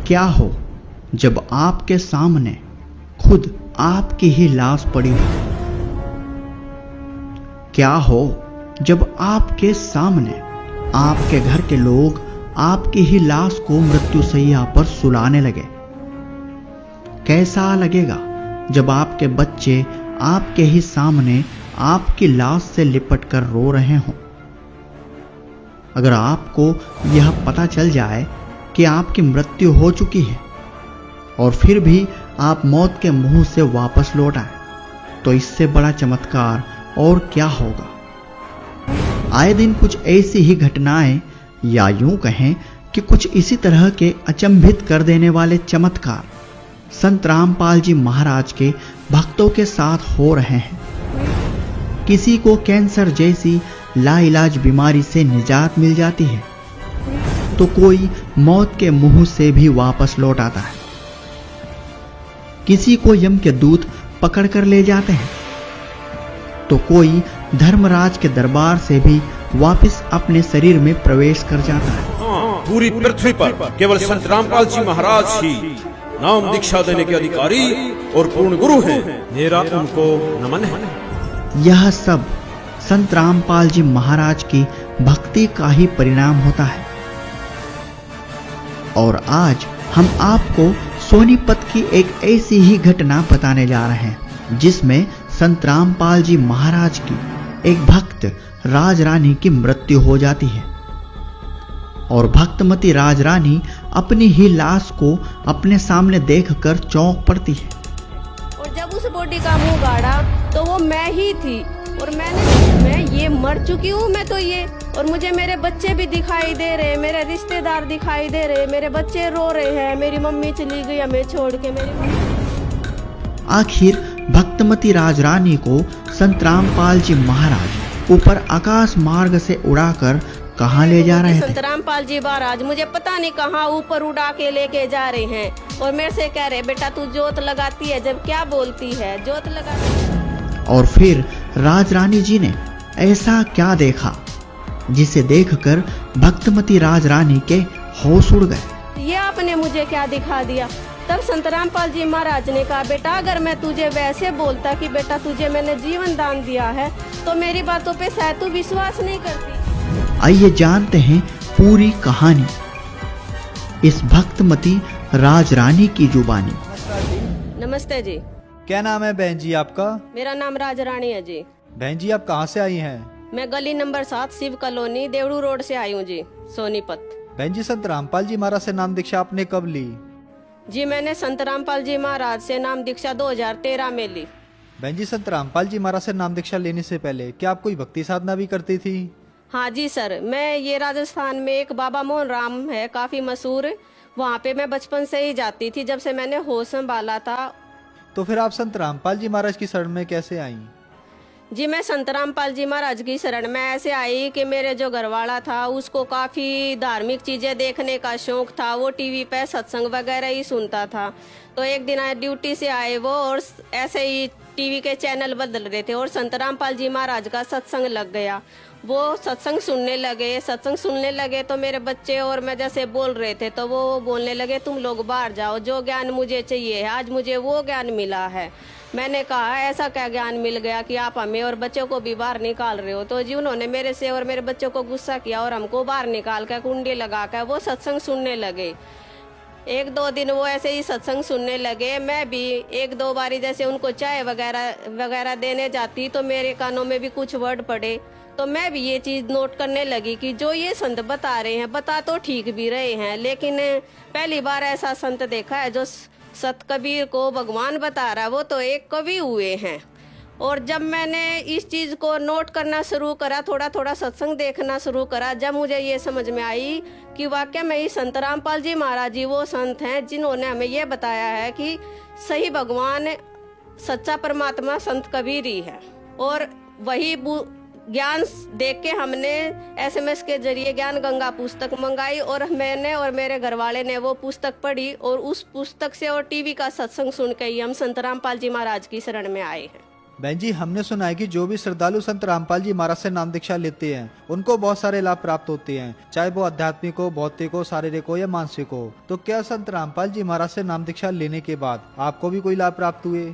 क्या हो जब आपके सामने खुद आपकी ही लाश पड़ी हो? क्या हो जब आपके सामने आपके घर के लोग आपकी ही लाश को मृत्युशैया पर सुलाने लगे? कैसा लगेगा जब आपके बच्चे आपके ही सामने आपकी लाश से लिपट कर रो रहे हों? अगर आपको यह पता चल जाए कि आपकी मृत्यु हो चुकी है और फिर भी आप मौत के मुंह से वापस लौट आए, तो इससे बड़ा चमत्कार और क्या होगा। आए दिन कुछ ऐसी ही घटनाएं, या यूं कहें कि कुछ इसी तरह के अचंभित कर देने वाले चमत्कार संत रामपाल जी महाराज के भक्तों के साथ हो रहे हैं। किसी को कैंसर जैसी लाइलाज बीमारी से निजात मिल जाती है, तो कोई मौत के मुंह से भी वापस लौट आता है। किसी को यम के दूत पकड़ कर ले जाते हैं, तो कोई धर्मराज के दरबार से भी वापस अपने शरीर में प्रवेश कर जाता है। पूरी पृथ्वी पर केवल संत रामपाल जी महाराज ही नाम दीक्षा देने के अधिकारी और पूर्ण गुरु हैं। मेरा उनको नमन है। यह सब संत रामपाल जी महाराज की भक्ति का ही परिणाम होता है। और आज हम आपको सोनीपत की एक ऐसी ही घटना बताने जा रहे हैं, जिसमें संत रामपाल जी महाराज की एक भक्त राजरानी की मृत्यु हो जाती है और भक्तमती राजरानी अपनी ही लाश को अपने सामने देखकर चौंक पड़ती है। और जब उस बॉडी का मुंह गाड़ा तो वो मैं ही थी, और मैं ये मर चुकी हूँ मैं तो ये, और मुझे मेरे बच्चे भी दिखाई दे रहे, मेरे रिश्तेदार दिखाई दे रहे, मेरे बच्चे रो रहे हैं, मेरी मम्मी चली गई हमें छोड़ के। आखिर भक्तमती राजरानी को संत रामपाल जी महाराज ऊपर आकाश मार्ग से उड़ाकर कहाँ ले जा रहे थे? संत रामपाल जी महाराज मुझे पता नहीं कहाँ ऊपर उड़ा के लेके जा रहे हैं, और मेरे से कह रहे बेटा तू जोत लगाती है, जब क्या बोलती है जोत लगाती है। और फिर राजरानी जी ने ऐसा क्या देखा जिसे देखकर भक्तमती राजरानी के होश उड़ गए? ये आपने मुझे क्या दिखा दिया? तब संत रामपाल जी महाराज ने कहा बेटा अगर मैं तुझे वैसे बोलता कि बेटा तुझे मैंने जीवन दान दिया है, तो मेरी बातों पे शायद तू विश्वास नहीं करती। आइए जानते हैं पूरी कहानी इस भक्तमती राजरानी की जुबानी। नमस्ते जी। क्या नाम है बहन जी आपका? मेरा नाम राजरानी है जी। बहन जी आप कहाँ से आई हैं? मैं गली नंबर 7 शिव कॉलोनी देवड़ू रोड से आई हूँ जी, सोनीपत। बहन जी संत रामपाल जी महाराज से नाम दीक्षा आपने कब ली? जी मैंने संत रामपाल जी महाराज से नाम दीक्षा 2013 में ली। बहन जी संत रामपाल जी महाराज से नाम दीक्षा लेने से पहले क्या आप कोई भक्ति साधना भी करती थी? हाँ जी सर, मैं ये राजस्थान में एक बाबा मोहन राम है काफी मशहूर, वहाँ पे मैं बचपन से ही जाती थी जब से मैंने होश संभाला था। तो फिर आप संत रामपाल जी महाराज की शरण में कैसे आई? जी मैं संत रामपाल जी महाराज की शरण में ऐसे आई कि मेरे जो घरवाला था उसको काफ़ी धार्मिक चीज़ें देखने का शौक था, वो टीवी पे सत्संग वगैरह ही सुनता था। तो एक दिन ड्यूटी से आए वो, और ऐसे ही टीवी के चैनल बदल रहे थे और संत रामपाल जी महाराज का सत्संग लग गया। वो सत्संग सुनने लगे तो मेरे बच्चे और मैं जैसे बोल रहे थे तो वो बोलने लगे तुम लोग बाहर जाओ, जो ज्ञान मुझे चाहिए है आज मुझे वो ज्ञान मिला है। मैंने कहा ऐसा क्या ज्ञान मिल गया कि आप हमें और बच्चों को भी बाहर निकाल रहे हो? तो जी उन्होंने मेरे से और मेरे बच्चों को गुस्सा किया और हमको बाहर निकाल कर कुंडी लगा कर वो सत्संग सुनने लगे। 1-2 दिन वो ऐसे ही सत्संग सुनने लगे। मैं भी 1-2 बारी जैसे उनको चाय वगैरह देने जाती तो मेरे कानों में भी कुछ वर्ड पड़े, तो मैं भी ये चीज़ नोट करने लगी कि जो ये संत बता रहे हैं बता तो ठीक भी रहे हैं, लेकिन पहली बार ऐसा संत देखा है जो सत कबीर को भगवान बता रहा है, वो तो एक कवि हुए हैं। और जब मैंने इस चीज़ को नोट करना शुरू करा, थोड़ा थोड़ा सत्संग देखना शुरू करा, जब मुझे ये समझ में आई कि वाकई में ही संत रामपाल जी महाराज जी वो संत हैं जिन्होंने हमें ये बताया है कि सही भगवान सच्चा परमात्मा संत कबीर ही है। और वही ज्ञान देख के हमने SMS के जरिए ज्ञान गंगा पुस्तक मंगाई और मैंने और मेरे घर वाले ने वो पुस्तक पढ़ी, और उस पुस्तक से और टीवी का सत्संग सुन के ही हम संत रामपाल जी महाराज की शरण में आए हैं। बहन जी, हमने सुना है कि जो भी श्रद्धालु संत रामपाल जी महाराज से नाम दीक्षा लेते हैं उनको बहुत सारे लाभ प्राप्त होते हैं, चाहे वो आध्यात्मिक हो, भौतिक हो, शारीरिक हो या मानसिक हो। तो क्या संत रामपाल जी महाराज से नाम दीक्षा लेने के बाद आपको भी कोई लाभ प्राप्त हुए?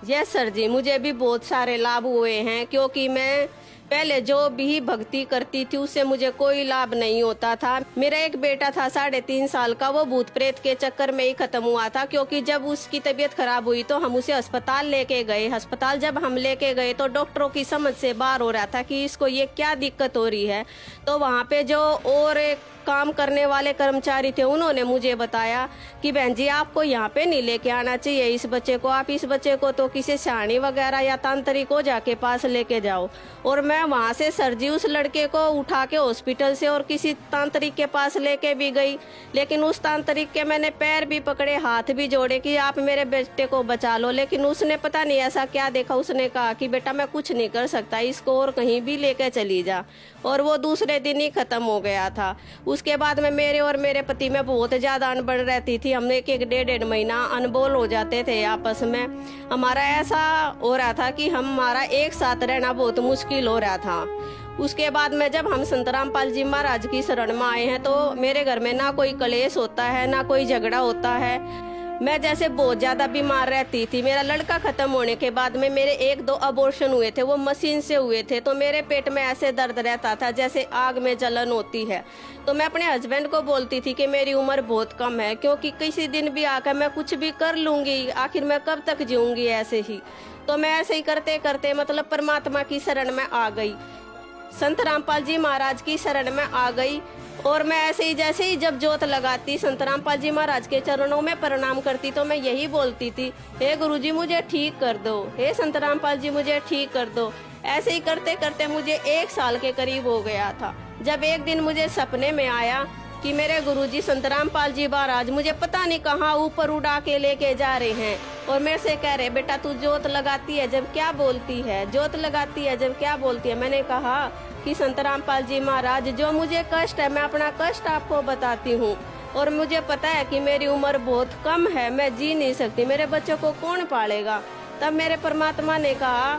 यस सर जी, मुझे भी बहुत सारे लाभ हुए हैं, क्योंकि मैं पहले जो भी भक्ति करती थी उससे मुझे कोई लाभ नहीं होता था। मेरा एक बेटा था 3.5 साल का, वो भूत प्रेत के चक्कर में ही खत्म हुआ था, क्योंकि जब उसकी तबीयत खराब हुई तो हम उसे अस्पताल लेके गए। अस्पताल जब हम लेके गए तो डॉक्टरों की समझ से बाहर हो रहा था कि इसको ये क्या दिक्कत हो रही है। तो वहाँ पे जो और काम करने वाले कर्मचारी थे उन्होंने मुझे बताया कि बहन जी आपको यहाँ पे नहीं लेके आना चाहिए इस बच्चे को, आप इस बच्चे को तो किसी शाणी वगैरह या तांत्रिक को जाके पास लेके जाओ। और मैं वहाँ से सर जी उस लड़के को उठा के हॉस्पिटल से और किसी तांत्रिक के पास लेके भी गई, लेकिन उस तांत्रिक के मैंने पैर भी पकड़े, हाथ भी जोड़े कि आप मेरे बेटे को बचा लो, लेकिन उसने पता नहीं ऐसा क्या देखा, उसने कहा कि बेटा मैं कुछ नहीं कर सकता, इसको और कहीं भी लेके चली जा। और वो दूसरे दिन ही खत्म हो गया था। उसके बाद में मेरे और मेरे पति में बहुत ज्यादा अनबन रहती थी। हमने एक डेढ़ महीना अनबोल हो जाते थे आपस में। हमारा ऐसा हो रहा था कि हमारा एक साथ रहना बहुत मुश्किल हो रहा था। उसके बाद में जब हम संत रामपाल जी महाराज की शरण में आए हैं तो मेरे घर में ना कोई कलेश होता है, ना कोई झगड़ा होता है। मैं जैसे बहुत ज्यादा बीमार रहती थी। मेरा लड़का खत्म होने के बाद में मेरे 1-2 अबॉर्शन हुए थे, वो मशीन से हुए थे, तो मेरे पेट में ऐसे दर्द रहता था जैसे आग में जलन होती है। तो मैं अपने हस्बैंड को बोलती थी कि मेरी उम्र बहुत कम है, क्योंकि किसी दिन भी आकर मैं कुछ भी कर लूंगी, आखिर मैं कब तक जीऊंगी ऐसे ही। तो मैं ऐसे ही करते करते मतलब परमात्मा की शरण में आ गई, संत रामपाल जी महाराज की शरण में आ गई। और मैं ऐसे ही जैसे ही जब जोत लगाती, संत रामपाल जी महाराज के चरणों में प्रणाम करती, तो मैं यही बोलती थी, हे गुरुजी मुझे ठीक कर दो, हे संत रामपाल जी मुझे ठीक कर दो। ऐसे ही करते करते मुझे 1 साल के करीब हो गया था, जब एक दिन मुझे सपने में आया कि मेरे गुरुजी संत रामपाल जी महाराज मुझे पता नहीं कहाँ ऊपर उड़ा के लेके जा रहे हैं और मेरे से कह रहे, बेटा तू जोत लगाती है जब क्या बोलती है, जोत लगाती है जब क्या बोलती है। मैंने कहा कि संत रामपाल जी महाराज जो मुझे कष्ट है मैं अपना कष्ट आपको बताती हूँ, और मुझे पता है कि मेरी उम्र बहुत कम है, मैं जी नहीं सकती, मेरे बच्चों को कौन पालेगा। तब मेरे परमात्मा ने कहा,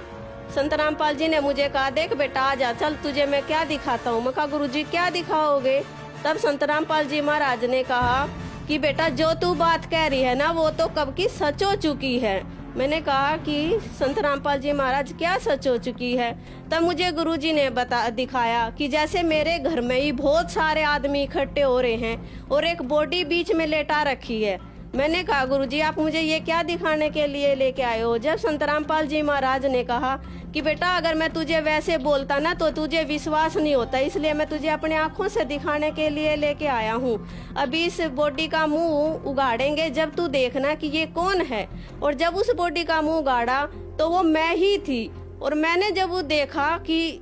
संत रामपाल जी ने मुझे कहा, देख बेटा आजा, चल तुझे मैं क्या दिखाता हूँ। मैं कहा गुरुजी क्या दिखाओगे। तब संत रामपाल जी महाराज ने कहा कि बेटा जो तू बात कह रही है ना वो तो कब की सच हो चुकी है। मैंने कहा कि संत रामपाल जी महाराज क्या सच हो चुकी है। तब मुझे गुरुजी ने दिखाया कि जैसे मेरे घर में ही बहुत सारे आदमी इकट्ठे हो रहे हैं और एक बॉडी बीच में लेटा रखी है। मैंने कहा गुरुजी आप मुझे ये क्या दिखाने के लिए लेके आए हो। जब संत रामपाल जी महाराज ने कहा कि बेटा अगर मैं तुझे वैसे बोलता ना तो तुझे विश्वास नहीं होता, इसलिए मैं तुझे अपने आंखों से दिखाने के लिए लेके आया हूँ। अभी इस बॉडी का मुंह उगाड़ेंगे, जब तू देखना कि ये कौन है। और जब उस बॉडी का मुंह उगाड़ा तो वो मैं ही थी। और मैंने जब वो देखा कि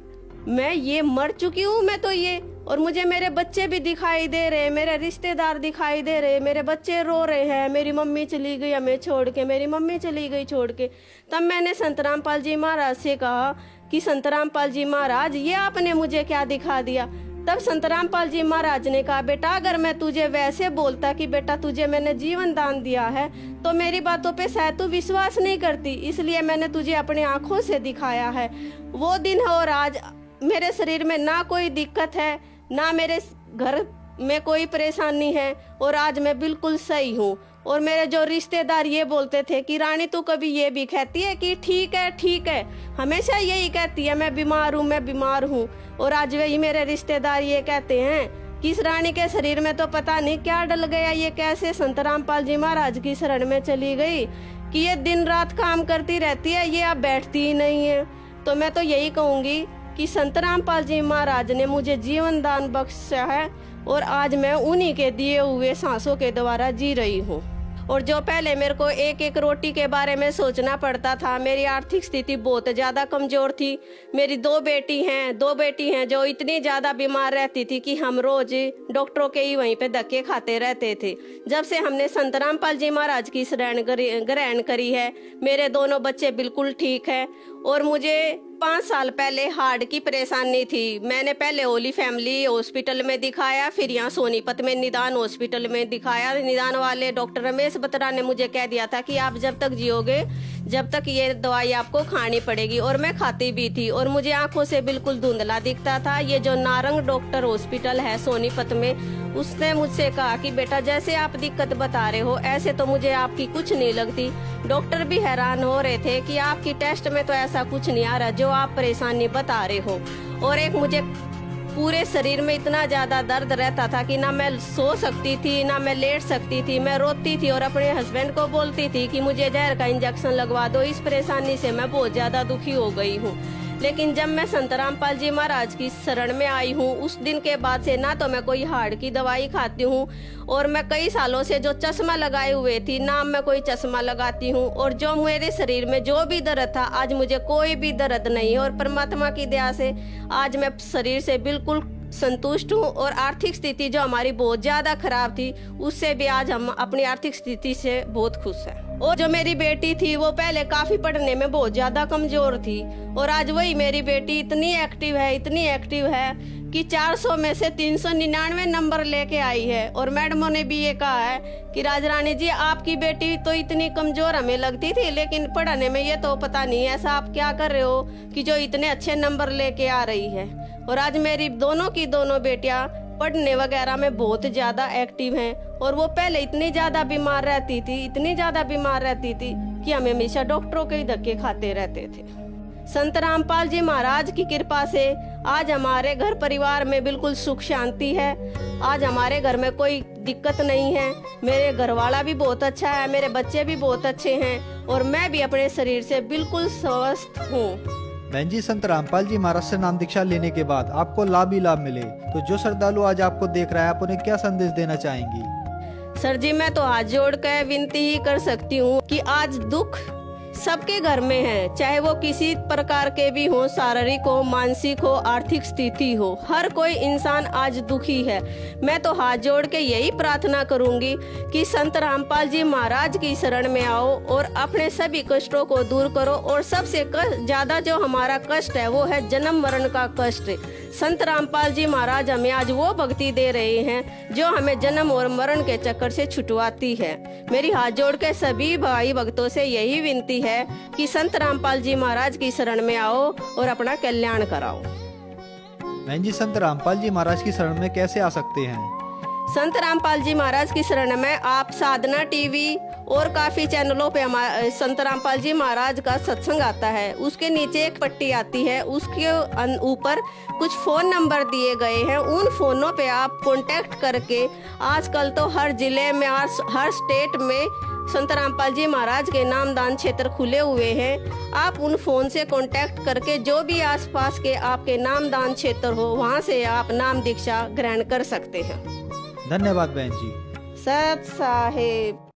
मैं ये मर चुकी हूँ, मैं तो ये, और मुझे मेरे बच्चे भी दिखाई दे रहे, मेरे रिश्तेदार दिखाई दे रहे, मेरे बच्चे रो रहे हैं, मेरी मम्मी चली गई हमें छोड़ के, मेरी मम्मी चली गई छोड़ के। तब मैंने संत रामपाल जी महाराज से कहा कि संत रामपाल जी महाराज ये आपने मुझे क्या दिखा दिया। तब संत रामपाल जी महाराज ने कहा, बेटा अगर मैं तुझे वैसे बोलता कि बेटा तुझे मैंने जीवन दान दिया है तो मेरी बातों पे शायद तू विश्वास नहीं करती, इसलिए मैंने तुझे अपने आंखों से दिखाया है। वो दिन है और आज मेरे शरीर में ना कोई दिक्कत है, ना मेरे घर में कोई परेशानी है, और आज मैं बिल्कुल सही हूँ। और मेरे जो रिश्तेदार ये बोलते थे कि रानी तू कभी ये भी कहती है कि ठीक है ठीक है, हमेशा यही कहती है मैं बीमार हूँ मैं बीमार हूँ। और आज वही मेरे रिश्तेदार ये कहते हैं कि इस रानी के शरीर में तो पता नहीं क्या डल गया, ये कैसे संत रामपाल जी महाराज की शरण में चली गई कि ये दिन रात काम करती रहती है, ये अब बैठती ही नहीं है। तो मैं तो यही कहूँगी कि संत रामपाल जी महाराज ने मुझे जीवन दान बख्शा है और आज मैं उन्हीं के दिए हुए सांसों के द्वारा जी रही हूँ। और जो पहले मेरे को एक एक रोटी के बारे में सोचना पड़ता था, मेरी आर्थिक स्थिति बहुत ज़्यादा कमज़ोर थी। मेरी 2 बेटी हैं जो इतनी ज़्यादा बीमार रहती थी कि हम रोज डॉक्टरों के ही वहीं पे धक्के खाते रहते थे। जब से हमने संत रामपाल जी महाराज की शरण ग्रहण करी है, मेरे दोनों बच्चे बिल्कुल ठीक है और मुझे 5 साल पहले हार्ट की परेशानी थी। मैंने पहले ओली फैमिली हॉस्पिटल में दिखाया, फिर यहाँ सोनीपत में निदान हॉस्पिटल में दिखाया। निदान वाले डॉक्टर रमेश बत्रा ने मुझे कह दिया था कि आप जब तक जियोगे जब तक ये दवाई आपको खानी पड़ेगी, और मैं खाती भी थी और मुझे आंखों से बिल्कुल धुंधला दिखता था। ये जो नारंग डॉक्टर हॉस्पिटल है सोनीपत में, उसने मुझसे कहा कि बेटा जैसे आप दिक्कत बता रहे हो ऐसे तो मुझे आपकी कुछ नहीं लगती। डॉक्टर भी हैरान हो रहे थे कि आपकी टेस्ट में तो ऐसा कुछ नहीं आ रहा जो आप परेशानी बता रहे हो। और एक मुझे पूरे शरीर में इतना ज्यादा दर्द रहता था कि ना मैं सो सकती थी ना मैं लेट सकती थी। मैं रोती थी और अपने हस्बैंड को बोलती थी कि मुझे जहर का इंजेक्शन लगवा दो, इस परेशानी से मैं बहुत ज्यादा दुखी हो गई हूँ। लेकिन जब मैं संत रामपाल जी महाराज की शरण में आई हूँ उस दिन के बाद से ना तो मैं कोई हार्ट की दवाई खाती हूँ, और मैं कई सालों से जो चश्मा लगाए हुए थी ना मैं कोई चश्मा लगाती हूँ। और जो मेरे शरीर में जो भी दर्द था आज मुझे कोई भी दर्द नहीं है, और परमात्मा की दया से आज मैं शरीर से बिल्कुल संतुष्ट हूँ। और आर्थिक स्थिति जो हमारी बहुत ज्यादा खराब थी उससे भी आज हम अपनी आर्थिक स्थिति से बहुत खुश हैं। और जो मेरी बेटी थी वो पहले काफी पढ़ने में बहुत ज्यादा कमजोर थी, और आज वही मेरी बेटी इतनी एक्टिव है कि 400 में से 399 नंबर लेके आई है। और मैडमों ने भी ये कहा है कि राजरानी जी आपकी बेटी तो इतनी कमजोर हमें लगती थी, लेकिन पढ़ने में ये तो पता नहीं ऐसा आप क्या कर रहे हो कि जो इतने अच्छे नंबर लेके आ रही है। और आज मेरी दोनों की दोनों बेटियां पढ़ने वगैरह में बहुत ज्यादा एक्टिव हैं। और वो पहले इतनी ज्यादा बीमार रहती थी कि हम हमेशा डॉक्टरों के ही धक्के खाते रहते थे। संत रामपाल जी महाराज की कृपा से आज हमारे घर परिवार में बिल्कुल सुख शांति है। आज हमारे घर में कोई दिक्कत नहीं है। मेरे घरवाला भी बहुत अच्छा है, मेरे बच्चे भी बहुत अच्छे हैं, और मैं भी अपने शरीर से बिल्कुल स्वस्थ हूँ। बहन जी, संत रामपाल जी महाराज से नाम दीक्षा लेने के बाद आपको लाभ ही लाभ मिले, तो जो श्रद्धालु आज आपको देख रहा है आप उन्हें क्या संदेश देना चाहेंगी? सर जी, मैं तो हाथ जोड़ कर विनती ही कर सकती हूँ कि आज दुख सबके घर में है, चाहे वो किसी प्रकार के भी हो, शारीरिक हो, मानसिक हो, आर्थिक स्थिति हो, हर कोई इंसान आज दुखी है। मैं तो हाथ जोड़ के यही प्रार्थना करूंगी कि संत रामपाल जी महाराज की शरण में आओ और अपने सभी कष्टों को दूर करो। और सबसे ज्यादा जो हमारा कष्ट है वो है जन्म मरण का कष्ट। संत रामपाल जी महाराज हमें आज वो भक्ति दे रहे हैं जो हमें जन्म और मरण के चक्कर से छुटवाती है। मेरी हाथ जोड़ के सभी भाई भक्तों से यही विनती है कि संत रामपाल जी महाराज की शरण में आओ और अपना कल्याण कराओ। बहन जी, संत रामपाल जी महाराज की शरण में कैसे आ सकते हैं? संत रामपाल जी महाराज की शरण में आप साधना टीवी और काफी चैनलों पे हमारे संत रामपाल जी महाराज का सत्संग आता है, उसके नीचे एक पट्टी आती है, उसके ऊपर कुछ फोन नंबर दिए गए हैं। उन फोनों पे आप कांटेक्ट करके, आजकल तो हर जिले में हर स्टेट में संत रामपाल जी महाराज के नामदान क्षेत्र खुले हुए हैं। आप उन फोन से कांटेक्ट करके जो भी आसपास के आपके नामदान क्षेत्र हो वहां से आप नाम दीक्षा ग्रहण कर सकते हैं। धन्यवाद बहन जी। सत साहेब।